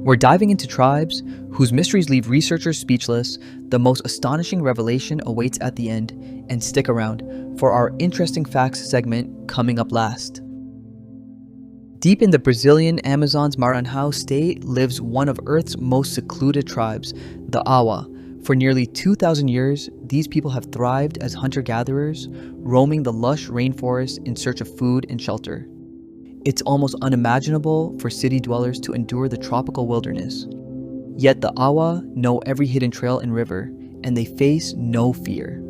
We're diving into tribes whose mysteries leave researchers speechless. The most astonishing revelation awaits at the end, and stick around for our interesting facts segment coming up last. Deep in the Brazilian Amazon's Maranhão state lives one of Earth's most secluded tribes, the Awa. For nearly 2,000 years, these people have thrived as hunter-gatherers, roaming the lush rainforest in search of food and shelter. It's almost unimaginable for city dwellers to endure the tropical wilderness. Yet the Awa know every hidden trail and river, and they face no fear.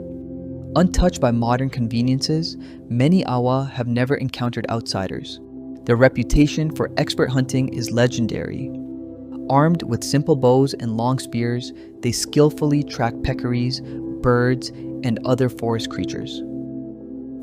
Untouched by modern conveniences, many Awa have never encountered outsiders. Their reputation for expert hunting is legendary. Armed with simple bows and long spears, they skillfully track peccaries, birds, and other forest creatures.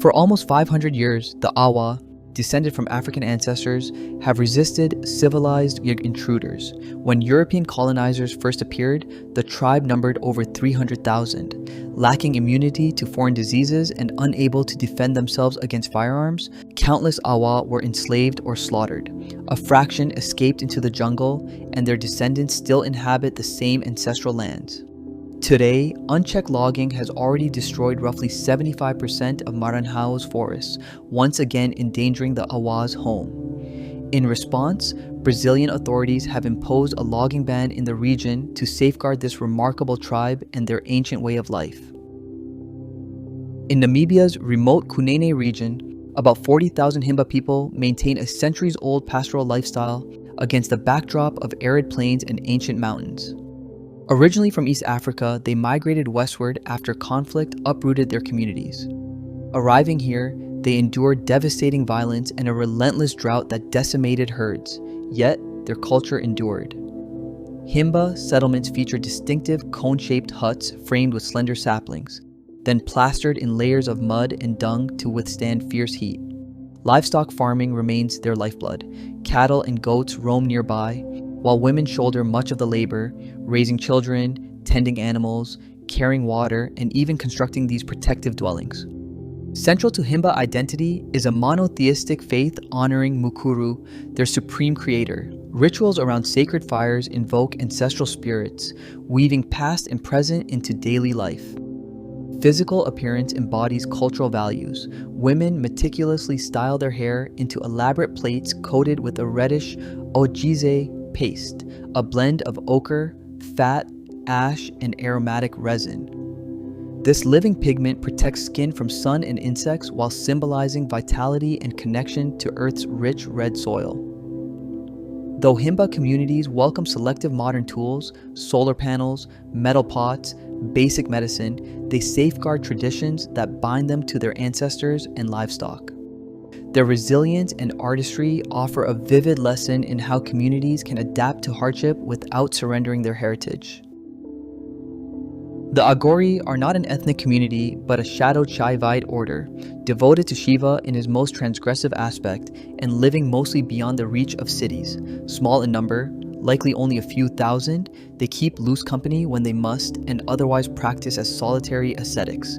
For almost 500 years, the Awa, descended from African ancestors, have resisted civilized intruders. When European colonizers first appeared, the tribe numbered over 300,000. Lacking immunity to foreign diseases and unable to defend themselves against firearms, countless Awa were enslaved or slaughtered. A fraction escaped into the jungle, and their descendants still inhabit the same ancestral lands. Today, unchecked logging has already destroyed roughly 75% of Maranhão's forests, once again endangering the Awa's home. In response, Brazilian authorities have imposed a logging ban in the region to safeguard this remarkable tribe and their ancient way of life. In Namibia's remote Kunene region, about 40,000 Himba people maintain a centuries-old pastoral lifestyle against the backdrop of arid plains and ancient mountains. Originally from East Africa, they migrated westward after conflict uprooted their communities. Arriving here, they endured devastating violence and a relentless drought that decimated herds, yet their culture endured. Himba settlements feature distinctive cone-shaped huts framed with slender saplings, then plastered in layers of mud and dung to withstand fierce heat. Livestock farming remains their lifeblood. Cattle and goats roam nearby, while women shoulder much of the labor, raising children, tending animals, carrying water, and even constructing these protective dwellings. Central to Himba identity is a monotheistic faith honoring Mukuru, their supreme creator. Rituals around sacred fires invoke ancestral spirits, weaving past and present into daily life. Physical appearance embodies cultural values. Women meticulously style their hair into elaborate plaits coated with a reddish ogize paste, a blend of ochre, fat, ash, and aromatic resin. This living pigment protects skin from sun and insects while symbolizing vitality and connection to Earth's rich red soil. Though Himba communities welcome selective modern tools, solar panels, metal pots, basic medicine, they safeguard traditions that bind them to their ancestors and livestock. Their resilience and artistry offer a vivid lesson in how communities can adapt to hardship without surrendering their heritage. The Agori are not an ethnic community, but a shadowed Shaivite order, devoted to Shiva in his most transgressive aspect and living mostly beyond the reach of cities. Small in number, likely only a few thousand, they keep loose company when they must and otherwise practice as solitary ascetics.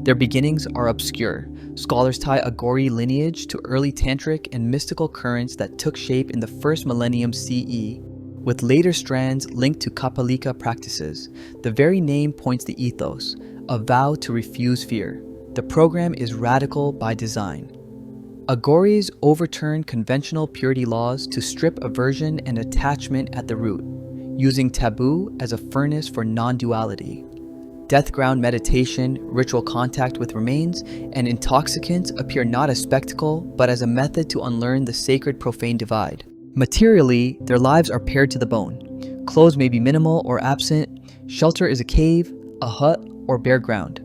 Their beginnings are obscure. Scholars tie Agori lineage to early tantric and mystical currents that took shape in the first millennium CE, with later strands linked to Kapalika practices. The very name points the ethos, a vow to refuse fear. The program is radical by design. Agoris overturn conventional purity laws to strip aversion and attachment at the root, using taboo as a furnace for non-duality. Death-ground meditation, ritual contact with remains, and intoxicants appear not as spectacle, but as a method to unlearn the sacred-profane divide. Materially, their lives are pared to the bone. Clothes may be minimal or absent. Shelter is a cave, a hut, or bare ground.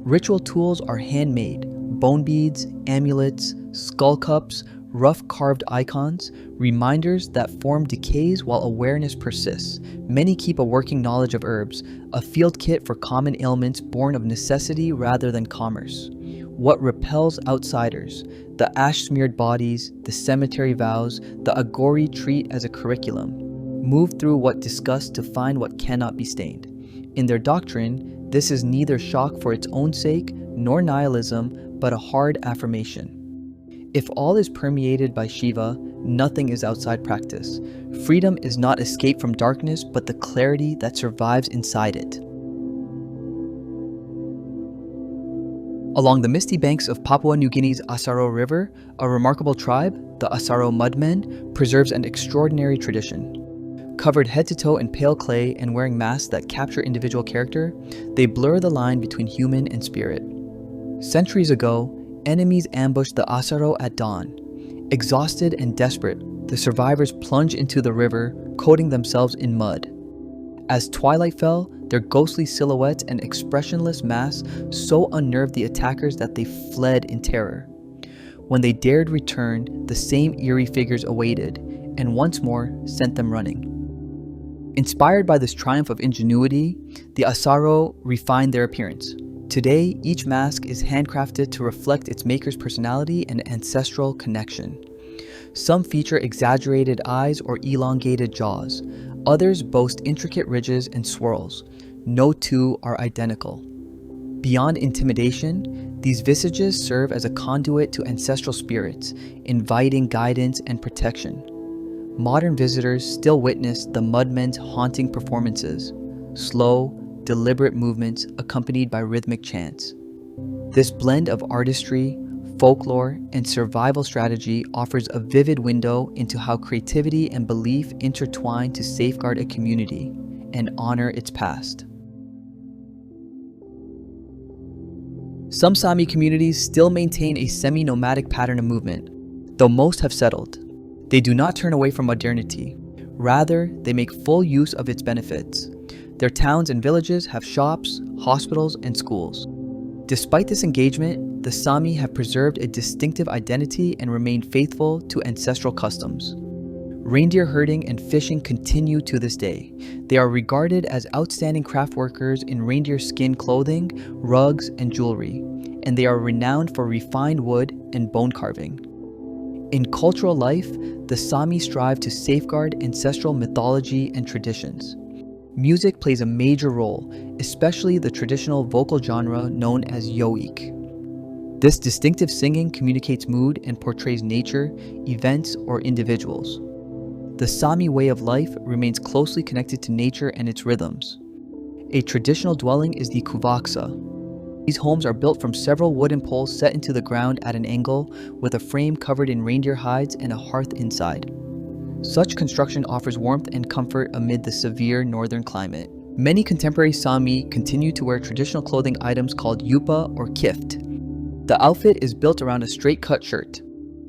Ritual tools are handmade: bone beads, amulets, skull cups, rough carved icons, reminders that form decays while awareness persists. Many keep a working knowledge of herbs, a field kit for common ailments born of necessity rather than commerce. What repels outsiders? The ash-smeared bodies, the cemetery vows, the Agori treat as a curriculum. Move through what disgusts to find what cannot be stained. In their doctrine, this is neither shock for its own sake nor nihilism, but a hard affirmation. If all is permeated by Shiva, nothing is outside practice. Freedom is not escape from darkness, but the clarity that survives inside it. Along the misty banks of Papua New Guinea's Asaro River, a remarkable tribe, the Asaro Mudmen, preserves an extraordinary tradition. Covered head to toe in pale clay and wearing masks that capture individual character, they blur the line between human and spirit. Centuries ago, enemies ambushed the Asaro at dawn. Exhausted and desperate, the survivors plunged into the river, coating themselves in mud. As twilight fell, their ghostly silhouettes and expressionless masks so unnerved the attackers that they fled in terror. When they dared return, the same eerie figures awaited, and once more sent them running. Inspired by this triumph of ingenuity, the Asaro refined their appearance. Today, each mask is handcrafted to reflect its maker's personality and ancestral connection. Some feature exaggerated eyes or elongated jaws. Others boast intricate ridges and swirls. No two are identical. Beyond intimidation, these visages serve as a conduit to ancestral spirits, inviting guidance and protection. Modern visitors still witness the Mudmen's haunting performances, slow, deliberate movements accompanied by rhythmic chants. This blend of artistry, folklore, and survival strategy offers a vivid window into how creativity and belief intertwine to safeguard a community and honor its past. Some Sami communities still maintain a semi-nomadic pattern of movement, though most have settled. They do not turn away from modernity. Rather, they make full use of its benefits. Their towns and villages have shops, hospitals, and schools. Despite this engagement, the Sami have preserved a distinctive identity and remained faithful to ancestral customs. Reindeer herding and fishing continue to this day. They are regarded as outstanding craft workers in reindeer skin clothing, rugs, and jewelry, and they are renowned for refined wood and bone carving. In cultural life, the Sami strive to safeguard ancestral mythology and traditions. Music plays a major role, especially the traditional vocal genre known as yoik. This distinctive singing communicates mood and portrays nature, events, or individuals. The Sami way of life remains closely connected to nature and its rhythms. A traditional dwelling is the kuvaksa. These homes are built from several wooden poles set into the ground at an angle, with a frame covered in reindeer hides and a hearth inside. Such construction offers warmth and comfort amid the severe northern climate. Many contemporary Sami continue to wear traditional clothing items called yupa or kift. The outfit is built around a straight-cut shirt.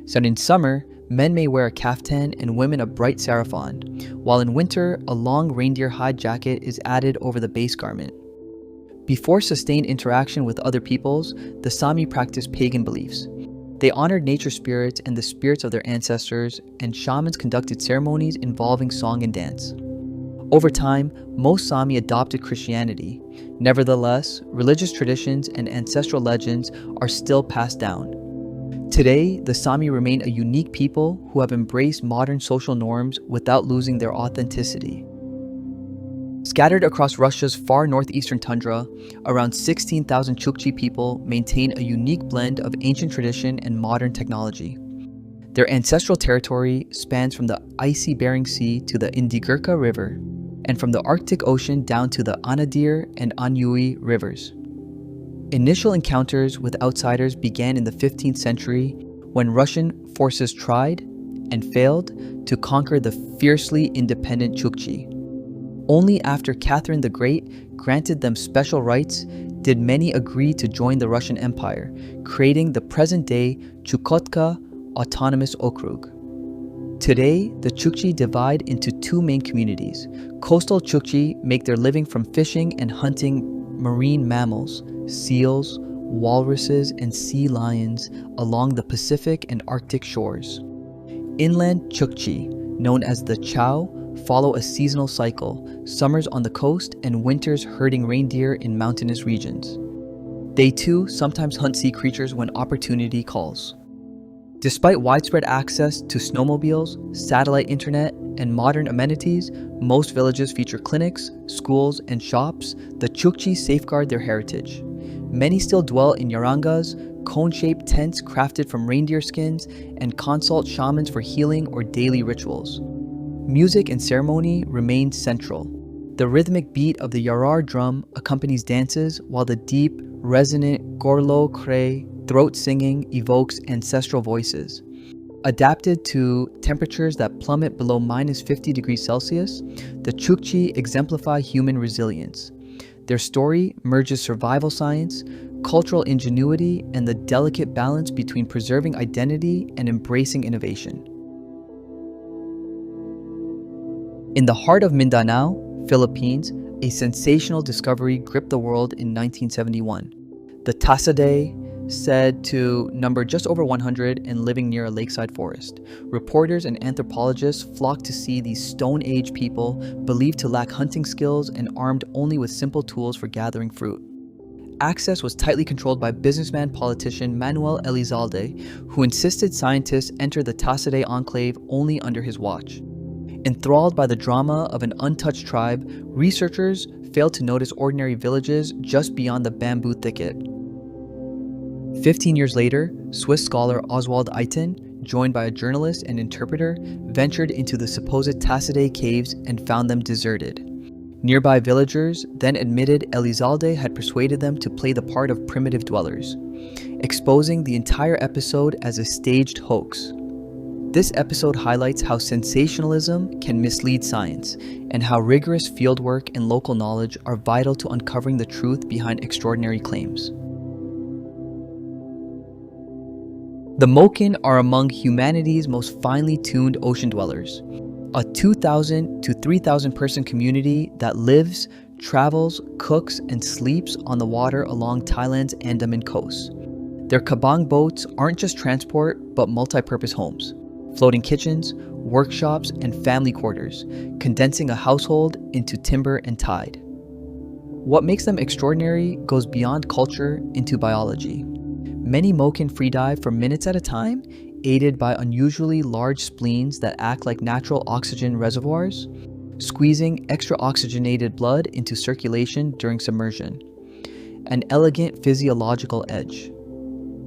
So in summer, men may wear a kaftan and women a bright sarafan, while in winter, a long reindeer hide jacket is added over the base garment. Before sustained interaction with other peoples, the Sami practiced pagan beliefs. They honored nature spirits and the spirits of their ancestors, and shamans conducted ceremonies involving song and dance. Over time, most Sami adopted Christianity. Nevertheless, religious traditions and ancestral legends are still passed down. Today, the Sami remain a unique people who have embraced modern social norms without losing their authenticity. Scattered across Russia's far northeastern tundra, around 16,000 Chukchi people maintain a unique blend of ancient tradition and modern technology. Their ancestral territory spans from the icy Bering Sea to the Indigirka River, and from the Arctic Ocean down to the Anadyr and Anyuy rivers. Initial encounters with outsiders began in the 15th century when Russian forces tried and failed to conquer the fiercely independent Chukchi. Only after Catherine the Great granted them special rights did many agree to join the Russian Empire, creating the present-day Chukotka Autonomous Okrug. Today, the Chukchi divide into two main communities. Coastal Chukchi make their living from fishing and hunting marine mammals, seals, walruses, and sea lions along the Pacific and Arctic shores. Inland Chukchi, known as the Chow, follow a seasonal cycle, summers on the coast and winters herding reindeer in mountainous regions. They too sometimes hunt sea creatures when opportunity calls. Despite widespread access to snowmobiles, satellite internet, and modern amenities, most villages feature clinics, schools, and shops. The Chukchi safeguard their heritage. Many still dwell in yarangas, cone-shaped tents crafted from reindeer skins, and consult shamans for healing or daily rituals. Music and ceremony remain central. The rhythmic beat of the yarar drum accompanies dances, while the deep, resonant gorlo kre throat singing evokes ancestral voices. Adapted to temperatures that plummet below -50 degrees Celsius, the Chukchi exemplify human resilience. Their story merges survival science, cultural ingenuity, and the delicate balance between preserving identity and embracing innovation. In the heart of Mindanao, Philippines, a sensational discovery gripped the world in 1971. The Tasaday, said to number just over 100 and living near a lakeside forest. Reporters and anthropologists flocked to see these Stone Age people believed to lack hunting skills and armed only with simple tools for gathering fruit. Access was tightly controlled by businessman-politician Manuel Elizalde, who insisted scientists enter the Tasaday enclave only under his watch. Enthralled by the drama of an untouched tribe, researchers failed to notice ordinary villages just beyond the bamboo thicket. 15 years later, Swiss scholar Oswald Eiten, joined by a journalist and interpreter, ventured into the supposed Tasaday caves and found them deserted. Nearby villagers then admitted Elizalde had persuaded them to play the part of primitive dwellers, exposing the entire episode as a staged hoax. This episode highlights how sensationalism can mislead science, and how rigorous fieldwork and local knowledge are vital to uncovering the truth behind extraordinary claims. The Moken are among humanity's most finely tuned ocean dwellers, a 2,000 to 3,000 person community that lives, travels, cooks, and sleeps on the water along Thailand's Andaman coast. Their kabang boats aren't just transport, but multi-purpose homes, floating kitchens, workshops, and family quarters, condensing a household into timber and tide. What makes them extraordinary goes beyond culture into biology. Many Moken freedive for minutes at a time, aided by unusually large spleens that act like natural oxygen reservoirs, squeezing extra oxygenated blood into circulation during submersion. An elegant physiological edge.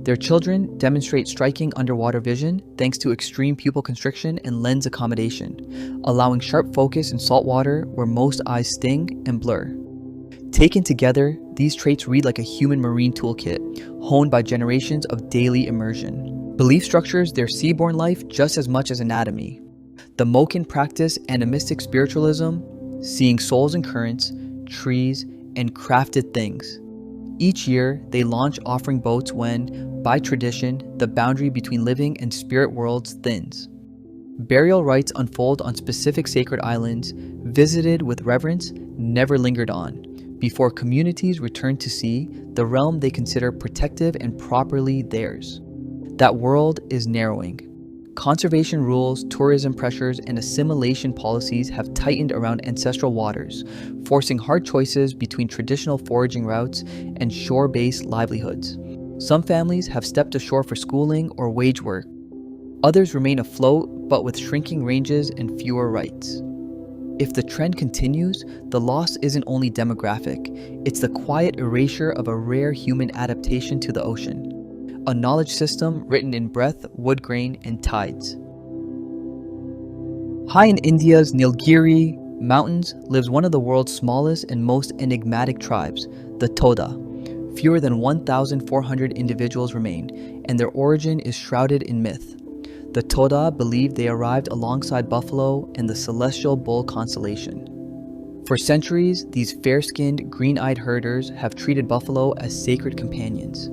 Their children demonstrate striking underwater vision thanks to extreme pupil constriction and lens accommodation, allowing sharp focus in salt water where most eyes sting and blur. Taken together, these traits read like a human marine toolkit, honed by generations of daily immersion. Belief structures their seaborne life just as much as anatomy. The Moken practice animistic spiritualism, seeing souls in currents, trees, and crafted things. Each year, they launch offering boats when, by tradition, the boundary between living and spirit worlds thins. Burial rites unfold on specific sacred islands, visited with reverence, never lingered on, before communities return to see the realm they consider protective and properly theirs. That world is narrowing. Conservation rules, tourism pressures, and assimilation policies have tightened around ancestral waters, forcing hard choices between traditional foraging routes and shore-based livelihoods. Some families have stepped ashore for schooling or wage work. Others remain afloat, but with shrinking ranges and fewer rights. If the trend continues, the loss isn't only demographic, it's the quiet erasure of a rare human adaptation to the ocean. A knowledge system written in breath, wood grain, and tides. High in India's Nilgiri mountains lives one of the world's smallest and most enigmatic tribes, the Toda. Fewer than 1,400 individuals remain, and their origin is shrouded in myth. The Toda believe they arrived alongside buffalo and the celestial bull constellation. For centuries, these fair-skinned, green-eyed herders have treated buffalo as sacred companions.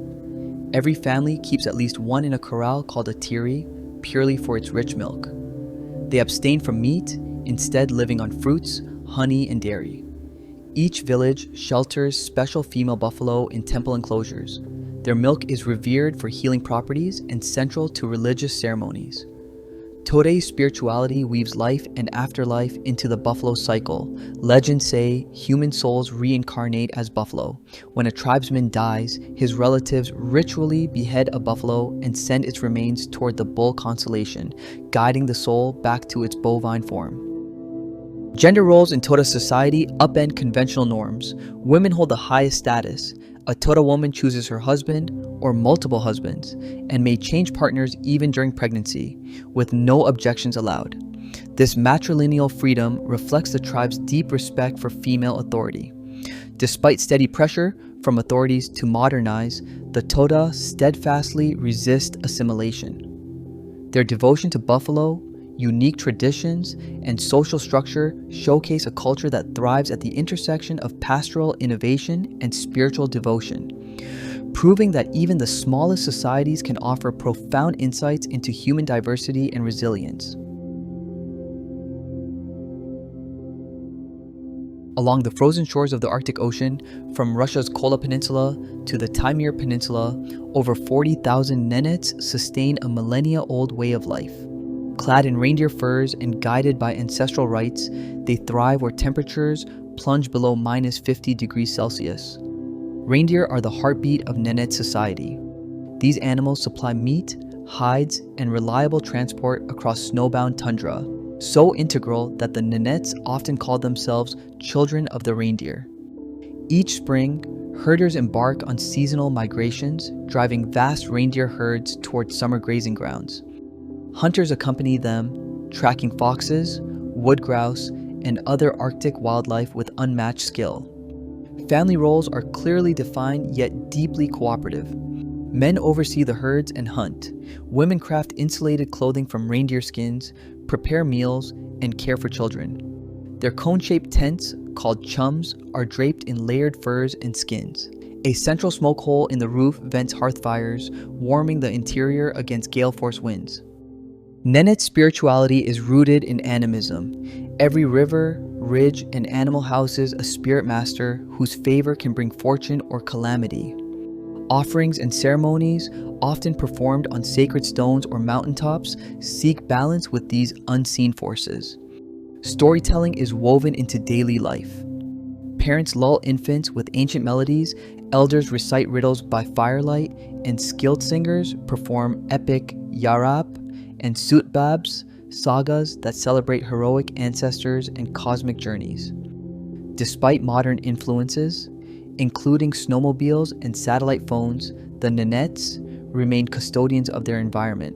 Every family keeps at least one in a corral called a tiri, purely for its rich milk. They abstain from meat, instead living on fruits, honey, and dairy. Each village shelters special female buffalo in temple enclosures. Their milk is revered for healing properties and central to religious ceremonies. Toda's spirituality weaves life and afterlife into the buffalo cycle. Legends say human souls reincarnate as buffalo. When a tribesman dies, his relatives ritually behead a buffalo and send its remains toward the bull constellation, guiding the soul back to its bovine form. Gender roles in Toda society upend conventional norms. Women hold the highest status. A Toda woman chooses her husband or multiple husbands and may change partners even during pregnancy, with no objections allowed. This matrilineal freedom reflects the tribe's deep respect for female authority. Despite steady pressure from authorities to modernize, the Toda steadfastly resist assimilation. Their devotion to buffalo, unique traditions, and social structure showcase a culture that thrives at the intersection of pastoral innovation and spiritual devotion, proving that even the smallest societies can offer profound insights into human diversity and resilience. Along the frozen shores of the Arctic Ocean, from Russia's Kola Peninsula to the Taimyr Peninsula, over 40,000 Nenets sustain a millennia-old way of life. Clad in reindeer furs and guided by ancestral rites, they thrive where temperatures plunge below minus 50 degrees Celsius. Reindeer are the heartbeat of Nenets society. These animals supply meat, hides, and reliable transport across snowbound tundra, so integral that the Nenets often call themselves children of the reindeer. Each spring, herders embark on seasonal migrations, driving vast reindeer herds towards summer grazing grounds. Hunters accompany them, tracking foxes, wood grouse, and other Arctic wildlife with unmatched skill. Family roles are clearly defined yet deeply cooperative. Men oversee the herds and hunt. Women craft insulated clothing from reindeer skins, prepare meals, and care for children. Their cone-shaped tents, called chums, are draped in layered furs and skins. A central smoke hole in the roof vents hearth fires, warming the interior against gale-force winds. Nenets spirituality is rooted in animism. Every river, ridge, and animal houses a spirit master whose favor can bring fortune or calamity. Offerings and ceremonies, often performed on sacred stones or mountaintops, seek balance with these unseen forces. Storytelling is woven into daily life. Parents lull infants with ancient melodies, elders recite riddles by firelight, and skilled singers perform epic yarab and sutbabs, sagas that celebrate heroic ancestors and cosmic journeys. Despite modern influences, including snowmobiles and satellite phones, the Nenets remain custodians of their environment.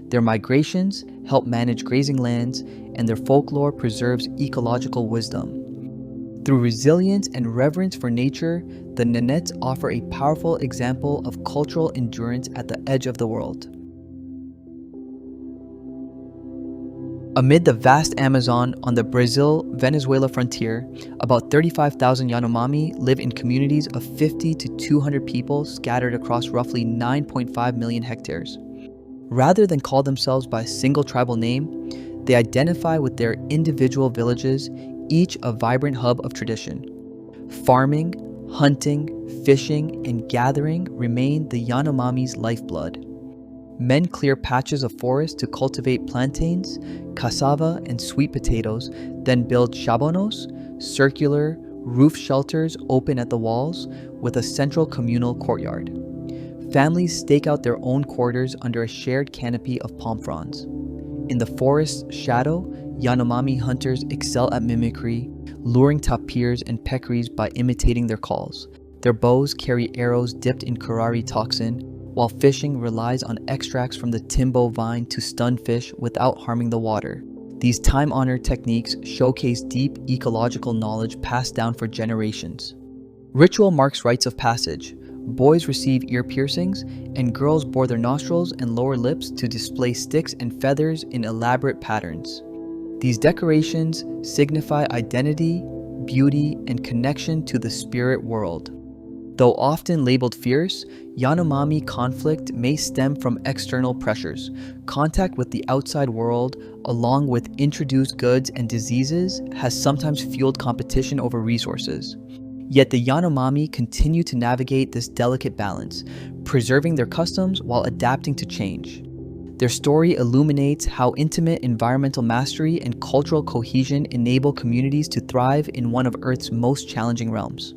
Their migrations help manage grazing lands, and their folklore preserves ecological wisdom. Through resilience and reverence for nature, the Nenets offer a powerful example of cultural endurance at the edge of the world. Amid the vast Amazon on the Brazil-Venezuela frontier, about 35,000 Yanomami live in communities of 50 to 200 people scattered across roughly 9.5 million hectares. Rather than call themselves by a single tribal name, they identify with their individual villages, each a vibrant hub of tradition. Farming, hunting, fishing, and gathering remain the Yanomami's lifeblood. Men clear patches of forest to cultivate plantains, cassava, and sweet potatoes, then build shabonos, circular, roof shelters open at the walls, with a central communal courtyard. Families stake out their own quarters under a shared canopy of palm fronds. In the forest's shadow, Yanomami hunters excel at mimicry, luring tapirs and peccaries by imitating their calls. Their bows carry arrows dipped in curare toxin, while fishing relies on extracts from the timbo vine to stun fish without harming the water. These time-honored techniques showcase deep ecological knowledge passed down for generations. Ritual marks rites of passage. Boys receive ear piercings, and girls bore their nostrils and lower lips to display sticks and feathers in elaborate patterns. These decorations signify identity, beauty, and connection to the spirit world. Though often labeled fierce, Yanomami conflict may stem from external pressures. Contact with the outside world, along with introduced goods and diseases, has sometimes fueled competition over resources. Yet the Yanomami continue to navigate this delicate balance, preserving their customs while adapting to change. Their story illuminates how intimate environmental mastery and cultural cohesion enable communities to thrive in one of Earth's most challenging realms.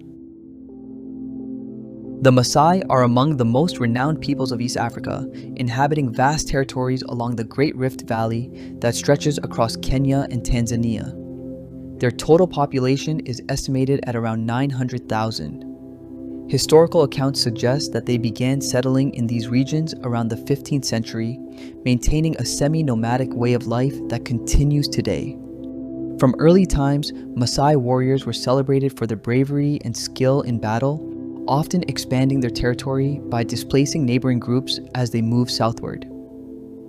The Maasai are among the most renowned peoples of East Africa, inhabiting vast territories along the Great Rift Valley that stretches across Kenya and Tanzania. Their total population is estimated at around 900,000. Historical accounts suggest that they began settling in these regions around the 15th century, maintaining a semi-nomadic way of life that continues today. From early times, Maasai warriors were celebrated for their bravery and skill in battle, often expanding their territory by displacing neighboring groups as they moved southward.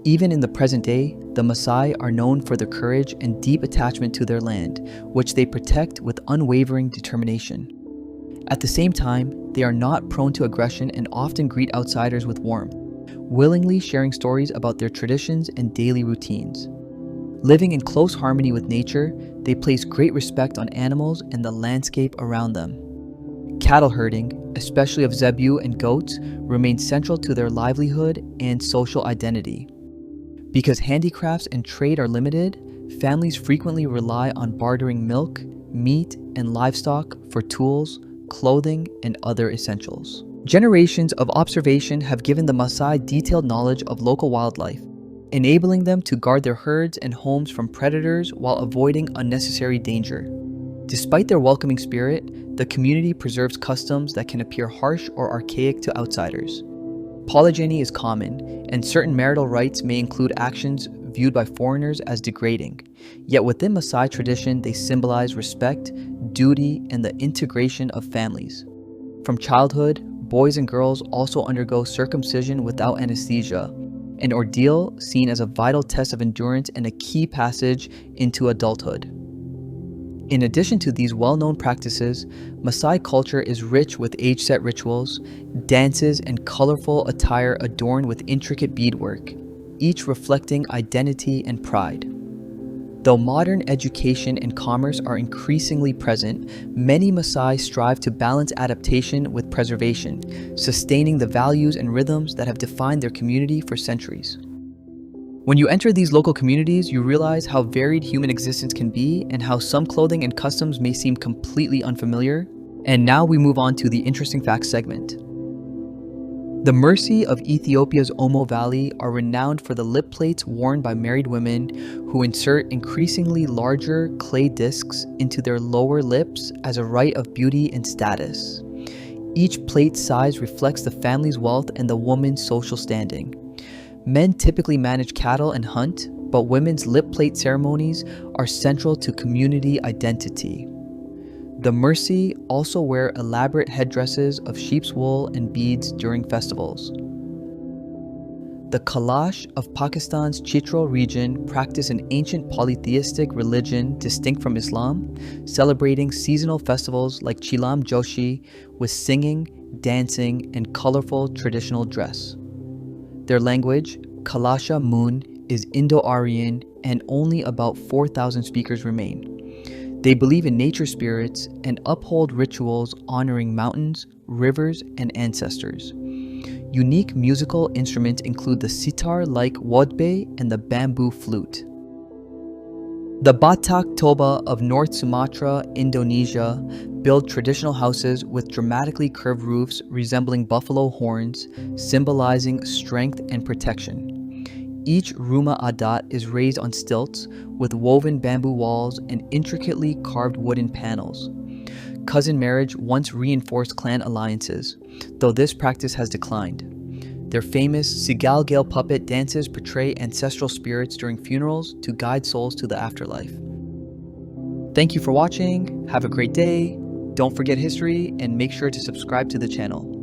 Even in the present day, the Maasai are known for their courage and deep attachment to their land, which they protect with unwavering determination. At the same time, they are not prone to aggression and often greet outsiders with warmth, willingly sharing stories about their traditions and daily routines. Living in close harmony with nature, they place great respect on animals and the landscape around them. Cattle herding, especially of zebu and goats, remains central to their livelihood and social identity. Because handicrafts and trade are limited, families frequently rely on bartering milk, meat, and livestock for tools, clothing, and other essentials. Generations of observation have given the Maasai detailed knowledge of local wildlife, enabling them to guard their herds and homes from predators while avoiding unnecessary danger. Despite their welcoming spirit, the community preserves customs that can appear harsh or archaic to outsiders. Polygyny is common, and certain marital rites may include actions viewed by foreigners as degrading. Yet within Maasai tradition, they symbolize respect, duty, and the integration of families. From childhood, boys and girls also undergo circumcision without anesthesia, an ordeal seen as a vital test of endurance and a key passage into adulthood. In addition to these well-known practices, Maasai culture is rich with age-set rituals, dances, and colorful attire adorned with intricate beadwork, each reflecting identity and pride. Though modern education and commerce are increasingly present, many Maasai strive to balance adaptation with preservation, sustaining the values and rhythms that have defined their community for centuries. When you enter these local communities, you realize how varied human existence can be and how some clothing and customs may seem completely unfamiliar. And now we move on to the interesting facts segment. The Mercy of Ethiopia's Omo Valley are renowned for the lip plates worn by married women who insert increasingly larger clay discs into their lower lips as a rite of beauty and status. Each plate size reflects the family's wealth and the woman's social standing. Men typically manage cattle and hunt, but women's lip plate ceremonies are central to community identity. The Mercy also wear elaborate headdresses of sheep's wool and beads during festivals. The Kalash of Pakistan's Chitral region practice an ancient polytheistic religion distinct from Islam, celebrating seasonal festivals like Chilam Joshi with singing, dancing, and colorful traditional dress. Their language, Kalasha Mun, is Indo-Aryan and only about 4,000 speakers remain. They believe in nature spirits and uphold rituals honoring mountains, rivers, and ancestors. Unique musical instruments include the sitar-like wodbe and the bamboo flute. The Batak Toba of North Sumatra, Indonesia, build traditional houses with dramatically curved roofs resembling buffalo horns, symbolizing strength and protection. Each Rumah Adat is raised on stilts with woven bamboo walls and intricately carved wooden panels. Cousin marriage once reinforced clan alliances, though this practice has declined. Their famous Sigalgale puppet dances portray ancestral spirits during funerals to guide souls to the afterlife. Thank you for watching, have a great day, don't forget history, and make sure to subscribe to the channel.